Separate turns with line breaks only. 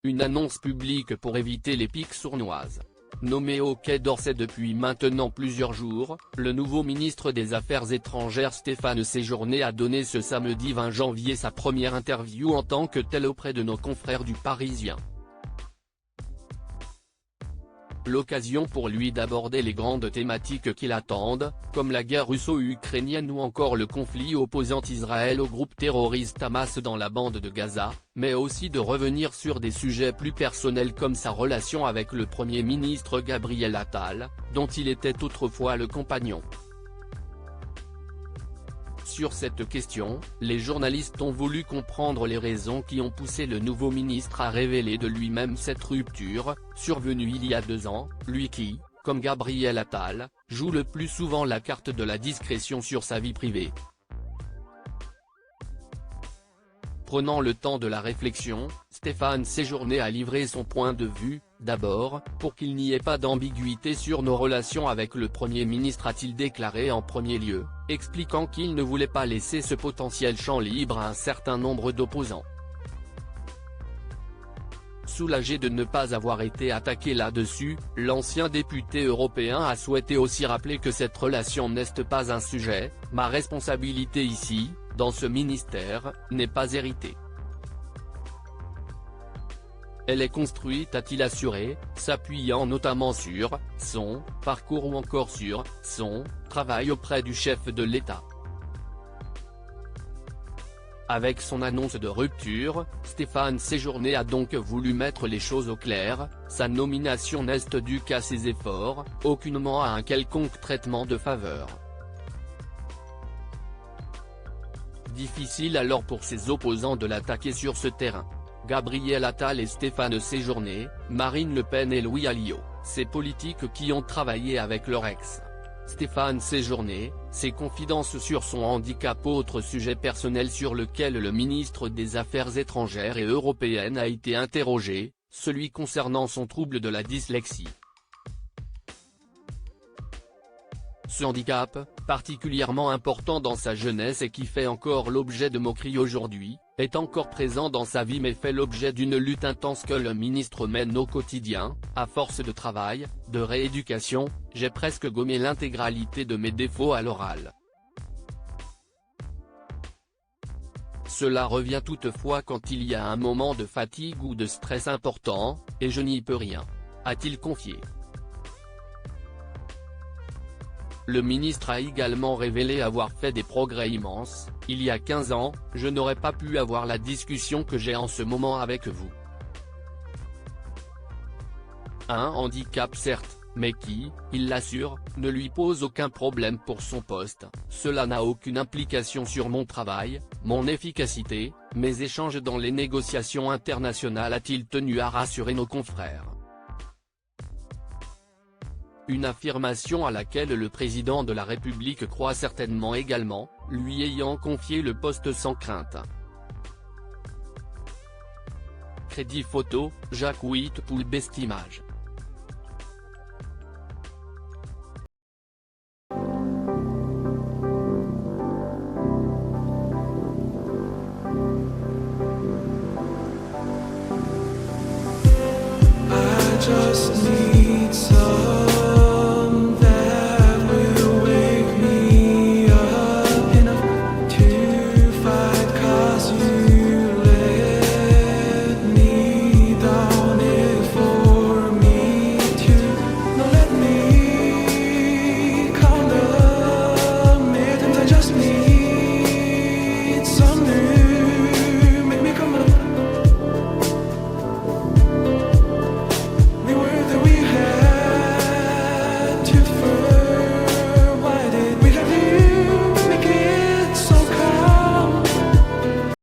Une annonce publique pour éviter les piques sournoises. Nommé au Quai d'Orsay depuis maintenant plusieurs jours, le nouveau ministre des Affaires étrangères Stéphane Séjourné a donné ce samedi 20 janvier sa première interview en tant que tel auprès de nos confrères du Parisien. L'occasion pour lui d'aborder les grandes thématiques qui l'attendent, comme la guerre russo-ukrainienne ou encore le conflit opposant Israël au groupe terroriste Hamas dans la bande de Gaza, mais aussi de revenir sur des sujets plus personnels comme sa relation avec le Premier ministre Gabriel Attal, dont il était autrefois le compagnon. Sur cette question, les journalistes ont voulu comprendre les raisons qui ont poussé le nouveau ministre à révéler de lui-même cette rupture, survenue il y a 2 ans, lui qui, comme Gabriel Attal, joue le plus souvent la carte de la discrétion sur sa vie privée. Prenant le temps de la réflexion, Stéphane Séjourné a livré son point de vue. D'abord, pour qu'il n'y ait pas d'ambiguïté sur nos relations avec le Premier ministre, a-t-il déclaré en premier lieu, expliquant qu'il ne voulait pas laisser ce potentiel champ libre à un certain nombre d'opposants. Soulagé de ne pas avoir été attaqué là-dessus, l'ancien député européen a souhaité aussi rappeler que cette relation n'est pas un sujet, ma responsabilité ici, dans ce ministère, n'est pas héritée. Elle est construite, a-t-il assuré, s'appuyant notamment sur son parcours ou encore sur son travail auprès du chef de l'État. Avec son annonce de rupture, Stéphane Séjourné a donc voulu mettre les choses au clair, sa nomination n'est due qu'à ses efforts, aucunement à un quelconque traitement de faveur. Difficile alors pour ses opposants de l'attaquer sur ce terrain. Gabriel Attal et Stéphane Séjourné, Marine Le Pen et Louis Alliot, ces politiques qui ont travaillé avec leur ex. Stéphane Séjourné, ses confidences sur son handicap, autre sujet personnel sur lequel le ministre des Affaires étrangères et européennes a été interrogé, celui concernant son trouble de la dyslexie. Ce handicap, particulièrement important dans sa jeunesse et qui fait encore l'objet de moqueries aujourd'hui, est encore présent dans sa vie mais fait l'objet d'une lutte intense que le ministre mène au quotidien. À force de travail, de rééducation, j'ai presque gommé l'intégralité de mes défauts à l'oral. Cela revient toutefois quand il y a un moment de fatigue ou de stress important, et je n'y peux rien, a-t-il confié. Le ministre a également révélé avoir fait des progrès immenses. Il y a 15 ans, je n'aurais pas pu avoir la discussion que j'ai en ce moment avec vous. Un handicap certes, mais qui, il l'assure, ne lui pose aucun problème pour son poste. Cela n'a aucune implication sur mon travail, mon efficacité, mes échanges dans les négociations internationales, a-t-il tenu à rassurer nos confrères. Une affirmation à laquelle le président de la République croit certainement également, lui ayant confié le poste sans crainte. Crédit photo, Jacques Whitpoul Best Image.